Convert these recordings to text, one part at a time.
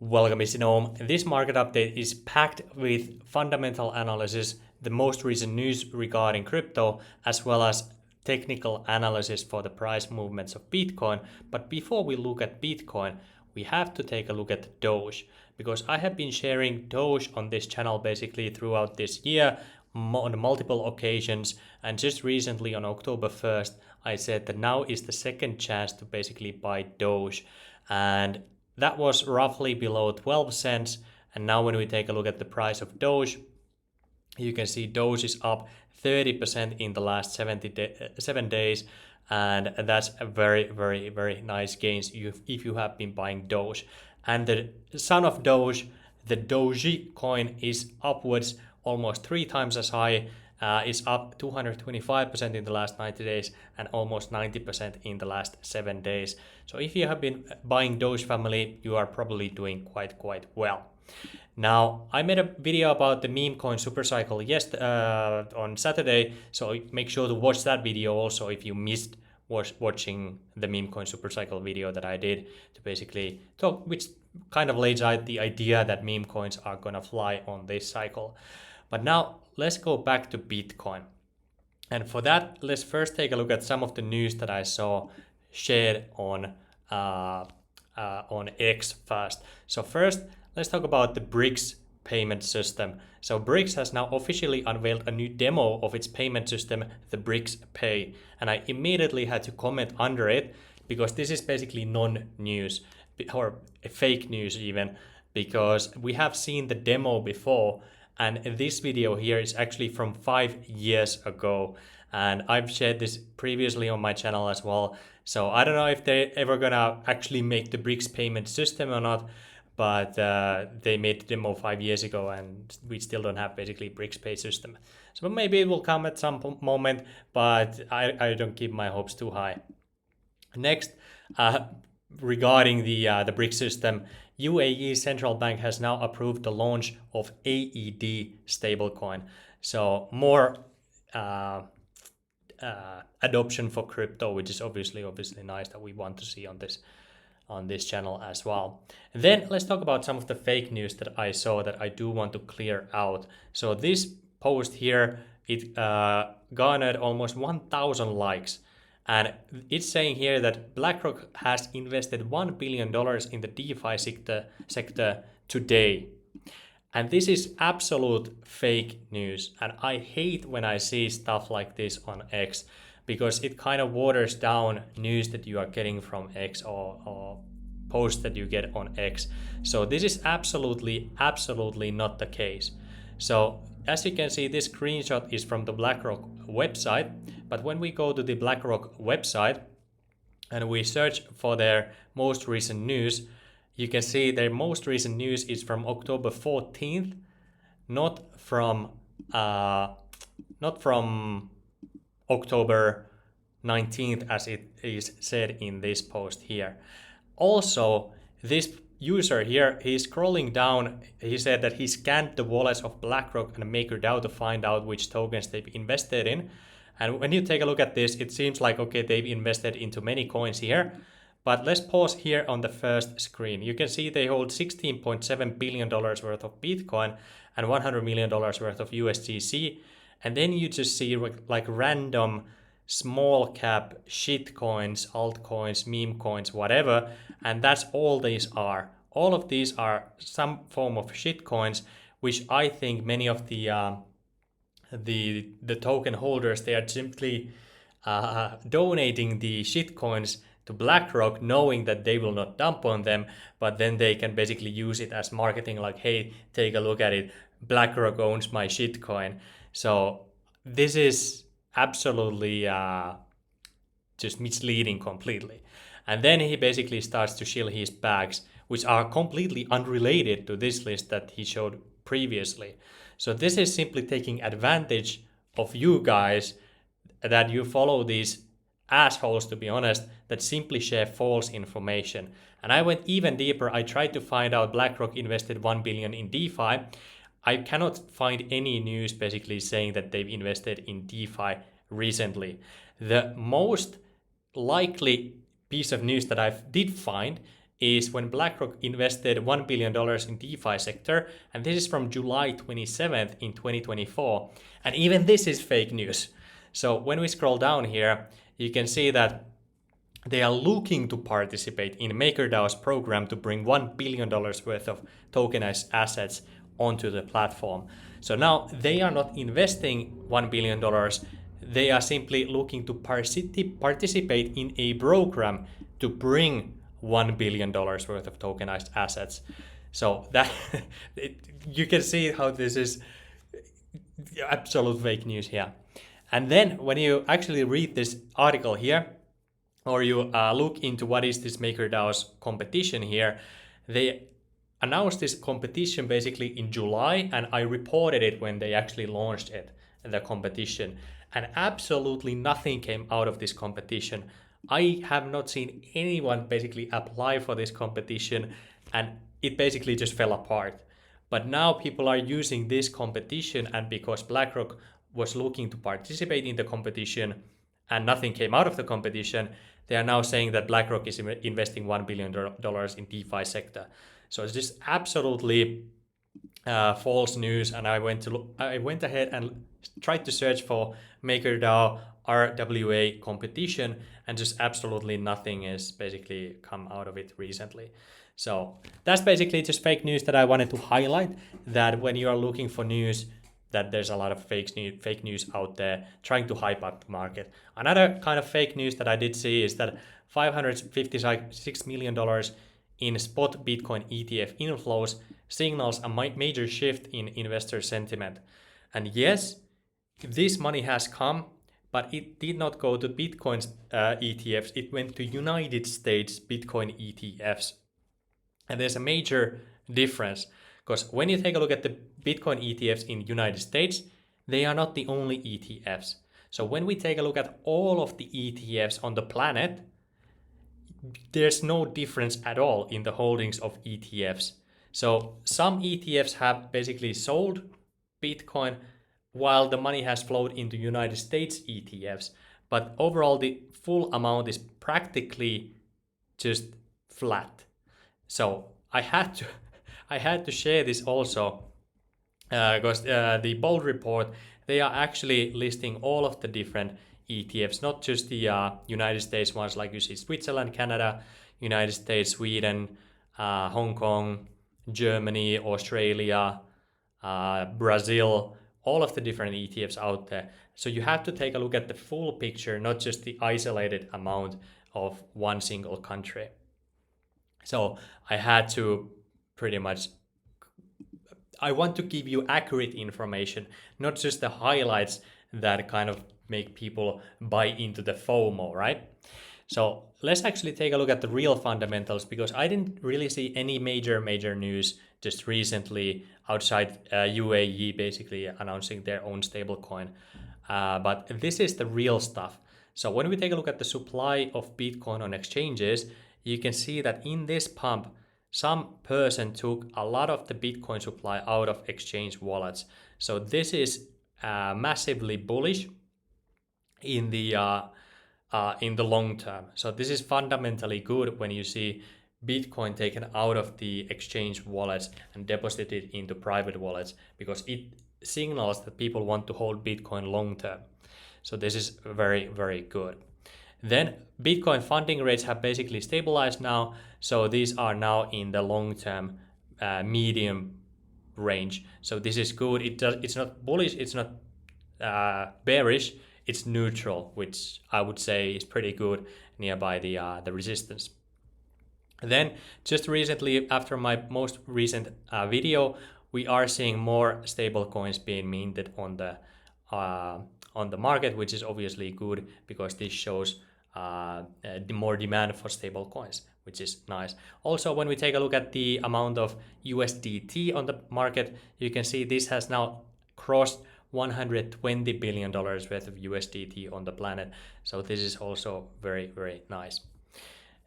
Welcome, it's Denome. This market update is packed with fundamental analysis, the most recent news regarding crypto, as well as technical analysis for the price movements of Bitcoin. But before we look at Bitcoin, we have to take a look at Doge, because I have been sharing Doge on this channel basically throughout this year on multiple occasions, and just recently on October 1st I said that now is the second chance to basically buy Doge, and that was roughly below 12 cents. And now when we take a look at the price of Doge, you can see Doge is up 30% in the last 7 days, and that's a very nice gains if you have been buying Doge. And the son of Doge, the Doge coin, is upwards almost 3 times as high. It's up 225% in the last 90 days and almost 90% in the last 7 days. So if you have been buying Doge family, you are probably doing quite well. Now, I made a video about the meme coin supercycle on Saturday, so make sure to watch that video also if you missed watching the meme coin supercycle video that I did to basically talk, which kind of lays out the idea that meme coins are gonna fly on this cycle. But now let's go back to Bitcoin. And for that, let's first take a look at some of the news that I saw shared on X first. So first, let's talk about the BRICS payment system. So BRICS has now officially unveiled a new demo of its payment system, the BRICS Pay. And I immediately had to comment under it because this is basically non-news or fake news even, because we have seen the demo before. And this video here is actually from 5 years ago. And I've shared this previously on my channel as well. So I don't know if they're ever gonna actually make the BRICS payment system or not, but they made the demo 5 years ago and we still don't have basically BRICS pay system. So maybe it will come at some moment, but I don't keep my hopes too high. Next, regarding the BRICS system, UAE central bank has now approved the launch of AED stablecoin. So more adoption for crypto, which is obviously nice that we want to see on this channel as well. And then let's talk about some of the fake news that I saw that I do want to clear out. So this post here, it garnered almost 1,000 likes. And it's saying here that BlackRock has invested $1 billion in the DeFi sector today. And this is absolute fake news. And I hate when I see stuff like this on X, because it kind of waters down news that you are getting from X or posts that you get on X. So this is absolutely not the case. So as you can see, this screenshot is from the BlackRock website. But when we go to the BlackRock website and we search for their most recent news, you can see their most recent news is from October 14th, not from October 19th as it is said in this post here. Also, this user here, he's scrolling down, he said that he scanned the wallets of BlackRock and MakerDAO to find out which tokens they've invested in. And when you take a look at this, it seems like, okay, they've invested into many coins here. But let's pause here on the first screen. You can see they hold $16.7 billion worth of Bitcoin and $100 million worth of USDC. And then you just see like random small cap shit coins, altcoins, meme coins, whatever. And that's all these are. All of these are some form of shit coins, which I think many of the token holders, they are simply donating the shit coins to BlackRock, knowing that they will not dump on them, but then they can basically use it as marketing, like, hey, take a look at it, BlackRock owns my shit coin. So this is absolutely just misleading completely. And then he basically starts to shill his bags, which are completely unrelated to this list that he showed previously. So this is simply taking advantage of you guys, that you follow these assholes, to be honest, that simply share false information. And I went even deeper. I tried to find out BlackRock invested 1 billion in DeFi. I cannot find any news basically saying that they've invested in DeFi recently. The most likely piece of news that I did find is when BlackRock invested $1 billion in DeFi sector, and this is from July 27th in 2024. And even this is fake news. So when we scroll down here, you can see that they are looking to participate in MakerDAO's program to bring $1 billion worth of tokenized assets onto the platform. So now they are not investing $1 billion. They are simply looking to participate in a program to bring $1 billion worth of tokenized assets. So that you can see how this is absolute fake news here. And then when you actually read this article here, or you look into what is this MakerDAO's competition here, they announced this competition basically in July, and I reported it when they actually launched it, the competition. And absolutely nothing came out of this competition. I have not seen anyone basically apply for this competition, and it basically just fell apart. But now people are using this competition, and because BlackRock was looking to participate in the competition and nothing came out of the competition, they are now saying that BlackRock is investing $1 billion in DeFi sector. So it's just absolutely false news. And I went ahead and tried to search for MakerDAO RWA competition, and just absolutely nothing is basically come out of it recently. So that's basically just fake news that I wanted to highlight, that when you are looking for news, that there's a lot of fake news out there trying to hype up the market. Another kind of fake news that I did see is that $556 million in spot Bitcoin ETF inflows signals a major shift in investor sentiment. And yes, this money has come, but it did not go to Bitcoin's ETFs. It went to United States Bitcoin ETFs. And there's a major difference, because when you take a look at the Bitcoin ETFs in the United States, they are not the only ETFs. So when we take a look at all of the ETFs on the planet, there's no difference at all in the holdings of ETFs. So some ETFs have basically sold Bitcoin while the money has flowed into United States ETFs. But overall, the full amount is practically just flat. So I had to share this also, because the Bold report, they are actually listing all of the different ETFs, not just the United States ones like you see Switzerland, Canada, United States, Sweden, Hong Kong, Germany, Australia, Brazil, all of the different ETFs out there. So you have to take a look at the full picture, not just the isolated amount of one single country. So I had to pretty much, I want to give you accurate information, not just the highlights that kind of make people buy into the FOMO, right? So let's actually take a look at the real fundamentals, because I didn't really see any major news just recently outside UAE basically announcing their own stablecoin. But this is the real stuff. So when we take a look at the supply of Bitcoin on exchanges, you can see that in this pump, some person took a lot of the Bitcoin supply out of exchange wallets. So this is massively bullish in the long term. So this is fundamentally good when you see Bitcoin taken out of the exchange wallets and deposited into private wallets, because it signals that people want to hold Bitcoin long term. So this is very good. Then Bitcoin funding rates have basically stabilized now. So these are now in the long term medium range. So this is good. It's not bullish, it's not bearish, it's neutral, which I would say is pretty good nearby the resistance. Then just recently, after my most recent video, we are seeing more stable coins being minted on the market, which is obviously good, because this shows more demand for stable coins, which is nice. Also, when we take a look at the amount of USDT on the market, you can see this has now crossed $120 billion worth of USDT on the planet. So this is also very nice.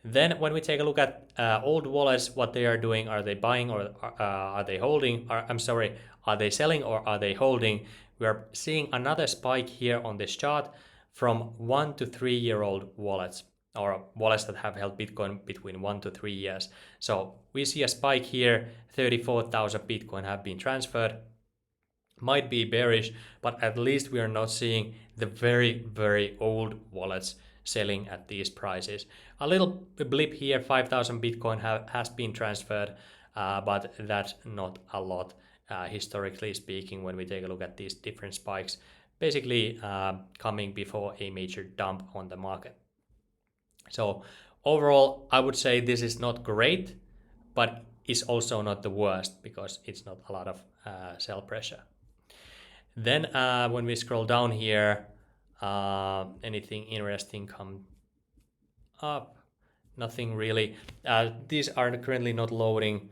Then when we take a look at old wallets, what they are doing, are they buying or are they holding? Are they selling or are they holding? We are seeing another spike here on this chart from 1 to 3 year old wallets. or wallets that have held Bitcoin between 1 to 3 years. So we see a spike here, 34,000 Bitcoin have been transferred. Might be bearish, but at least we are not seeing the very, very old wallets selling at these prices. A little blip here, 5,000 Bitcoin has been transferred, but that's not a lot, historically speaking, when we take a look at these different spikes, basically coming before a major dump on the market. So overall, I would say this is not great, but it's also not the worst because it's not a lot of sell pressure. Then when we scroll down here, anything interesting come up? Nothing really. These are currently not loading.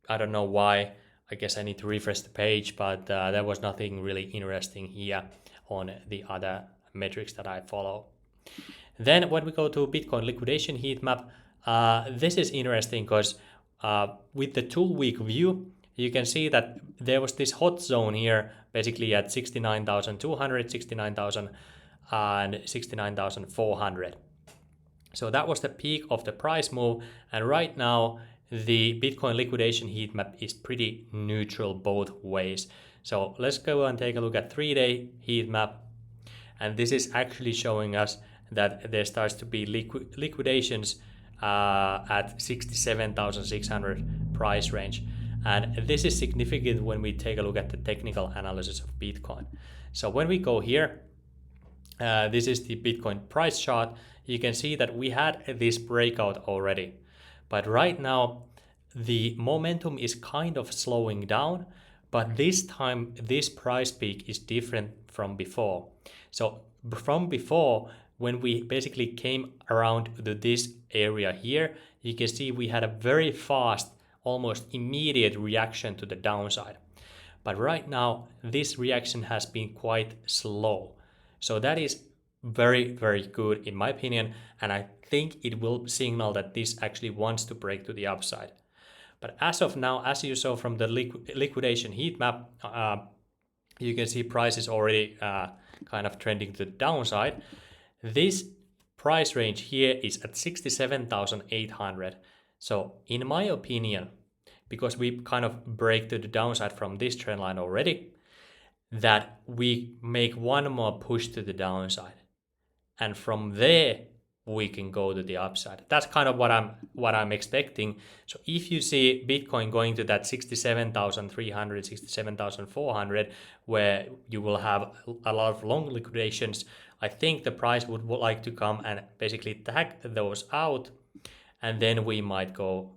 I don't know why. I guess I need to refresh the page, but there was nothing really interesting here on the other metrics that I follow. Then when we go to Bitcoin liquidation heat map, this is interesting because with the 2-week view, you can see that there was this hot zone here, basically at 69,200, 69,000, and 69,400. So that was the peak of the price move, and right now the Bitcoin liquidation heat map is pretty neutral both ways. So let's go and take a look at 3-day heat map, and this is actually showing us that there starts to be liquidations at 67,600 price range. And this is significant when we take a look at the technical analysis of Bitcoin. So when we go here, this is the Bitcoin price chart. You can see that we had this breakout already. But right now, the momentum is kind of slowing down. But this time, this price peak is different from before. So from before, when we basically came around to this area here, you can see we had a very fast, almost immediate reaction to the downside. But right now, this reaction has been quite slow. So that is very, very good in my opinion, and I think it will signal that this actually wants to break to the upside. But as of now, as you saw from the liquidation heat map, you can see price is already kind of trending to the downside. This price range here is at 67,800. So in my opinion, because we kind of break to the downside from this trend line already, that we make one more push to the downside. And from there, we can go to the upside. That's kind of what I'm expecting. So if you see Bitcoin going to that 67,300, 67,400, where you will have a lot of long liquidations, I think the price would like to come and basically tag those out, and then we might go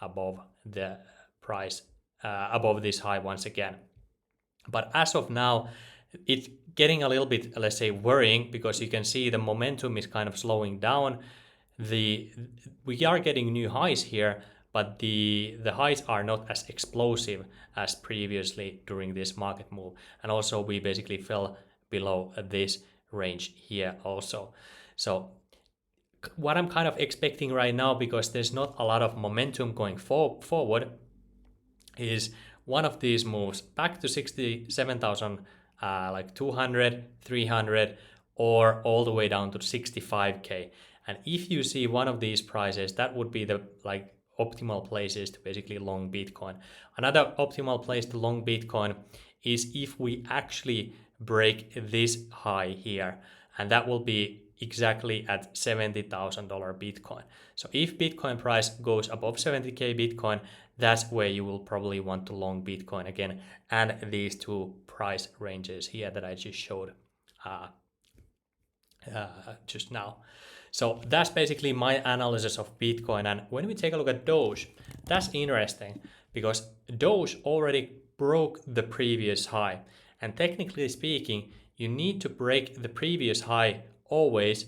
above the price, above this high once again. But as of now, it's getting a little bit, let's say, worrying, because you can see the momentum is kind of slowing down. We are getting new highs here, but the highs are not as explosive as previously during this market move. And also we basically fell below this range here also. So what I'm kind of expecting right now, because there's not a lot of momentum going forward, is one of these moves back to 67,000, like 200, 300, or all the way down to 65k. And if you see one of these prices, that would be the optimal places to basically long Bitcoin. Another optimal place to long Bitcoin is if we actually break this high here, and that will be exactly at $70,000 Bitcoin. So if Bitcoin price goes above 70k Bitcoin, that's where you will probably want to long Bitcoin again, and these two price ranges here that I just showed just now. So that's basically my analysis of Bitcoin. And when we take a look at Doge, that's interesting because Doge already broke the previous high. And technically speaking, you need to break the previous high always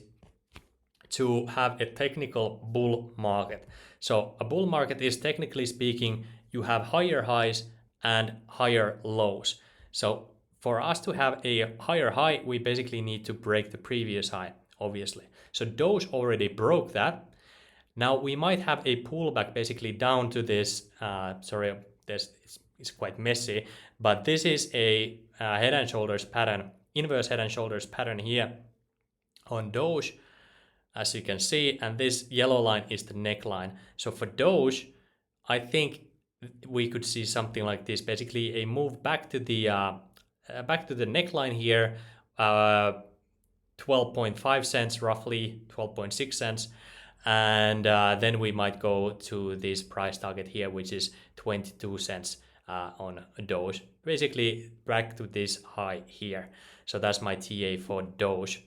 to have a technical bull market. So a bull market is, technically speaking, you have higher highs and higher lows. So for us to have a higher high, we basically need to break the previous high, obviously. So Doge already broke that. Now we might have a pullback basically down to this, it's quite messy, but this is a head and shoulders pattern, inverse head and shoulders pattern here on Doge. as you can see, and this yellow line is the neckline. So for Doge, I think we could see something like this, basically a move back to the neckline here, 12.5 cents, roughly 12.6 cents. And then we might go to this price target here, which is 22 cents on Doge. Basically back to this high here. So that's my TA for Doge.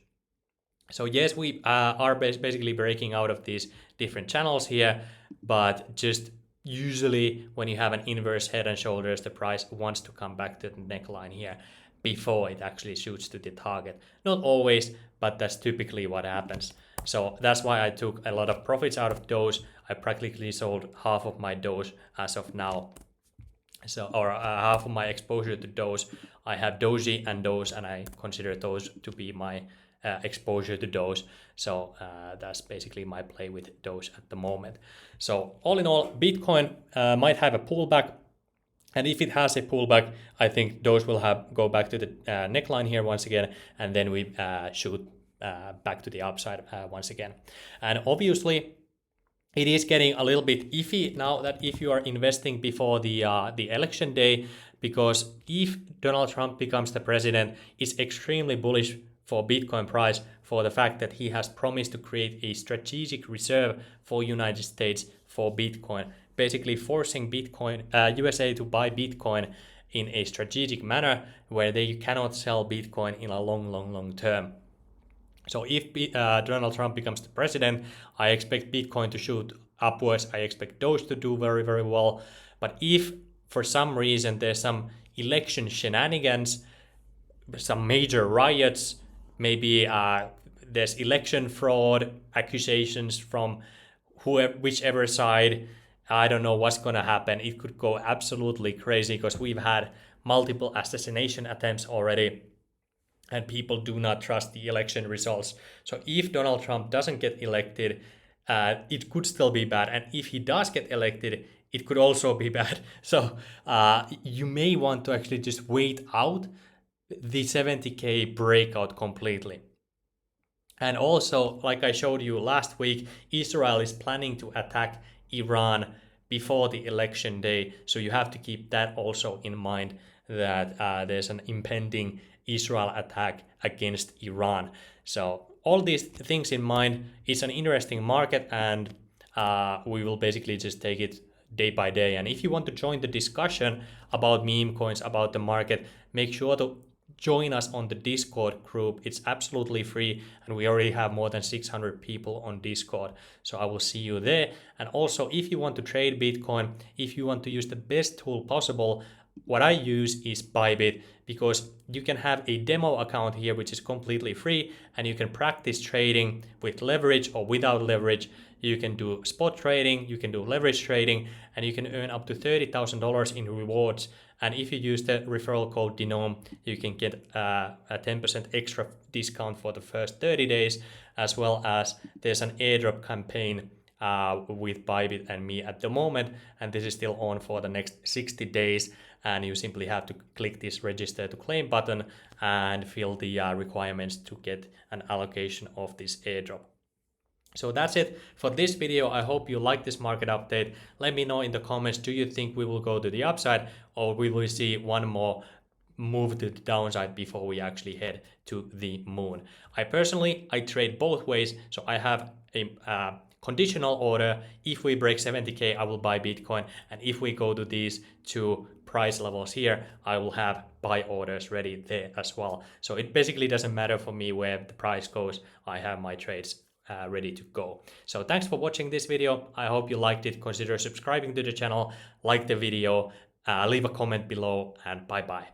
So yes, we are basically breaking out of these different channels here, but just usually when you have an inverse head and shoulders, the price wants to come back to the neckline here before it actually shoots to the target. Not always, but that's typically what happens. So that's why I took a lot of profits out of Doge. I practically sold half of my Doge as of now. So, or half of my exposure to Doge. I have Doge and Doge, and I consider those to be my exposure to Doge. So that's basically my play with Doge at the moment. So all in all, Bitcoin might have a pullback. And if it has a pullback, I think Doge will go back to the neckline here once again, and then we shoot back to the upside once again. And obviously, it is getting a little bit iffy now that if you are investing before the election day, because if Donald Trump becomes the president, it's extremely bullish for Bitcoin price for the fact that he has promised to create a strategic reserve for United States for Bitcoin, basically forcing USA to buy Bitcoin in a strategic manner where they cannot sell Bitcoin in a long term. So if Donald Trump becomes the president, I expect Bitcoin to shoot upwards. I expect Doge to do very well. But if for some reason there's some election shenanigans, some major riots, maybe there's election fraud accusations from whichever side, I don't know what's going to happen. It could go absolutely crazy because we've had multiple assassination attempts already, and people do not trust the election results. So if Donald Trump doesn't get elected, it could still be bad. And if he does get elected, it could also be bad. So you may want to actually just wait out the 70K breakout completely. And also, like I showed you last week, Israel is planning to attack Iran before the election day. So you have to keep that also in mind, that there's an impending Israel attack against Iran. So all these things in mind, it's an interesting market, and we will basically just take it day by day. And if you want to join the discussion about meme coins, about the market, make sure to join us on the Discord group. It's absolutely free, and we already have more than 600 people on Discord. So I will see you there. And also, if you want to trade Bitcoin, if you want to use the best tool possible, what I use is Bybit, because you can have a demo account here which is completely free, and you can practice trading with leverage or without leverage. You can do spot trading, you can do leverage trading, and you can earn up to $30,000 in rewards. And if you use the referral code denome, you can get a 10% extra discount for the first 30 days, as well as there's an airdrop campaign with Bybit and me at the moment, and this is still on for the next 60 days. And you simply have to click this register to claim button and fill the requirements to get an allocation of this airdrop. So that's it for this video. I hope you like this market update. Let me know in the comments, do you think we will go to the upside, or will we see one more move to the downside before we actually head to the moon? I trade both ways. So I have a conditional order. If we break 70K, I will buy Bitcoin. And if we go to these two price levels here, I will have buy orders ready there as well. So it basically doesn't matter for me where the price goes. I have my trades ready to go. So thanks for watching this video. I hope you liked it. Consider subscribing to the channel, like the video, leave a comment below, and bye bye.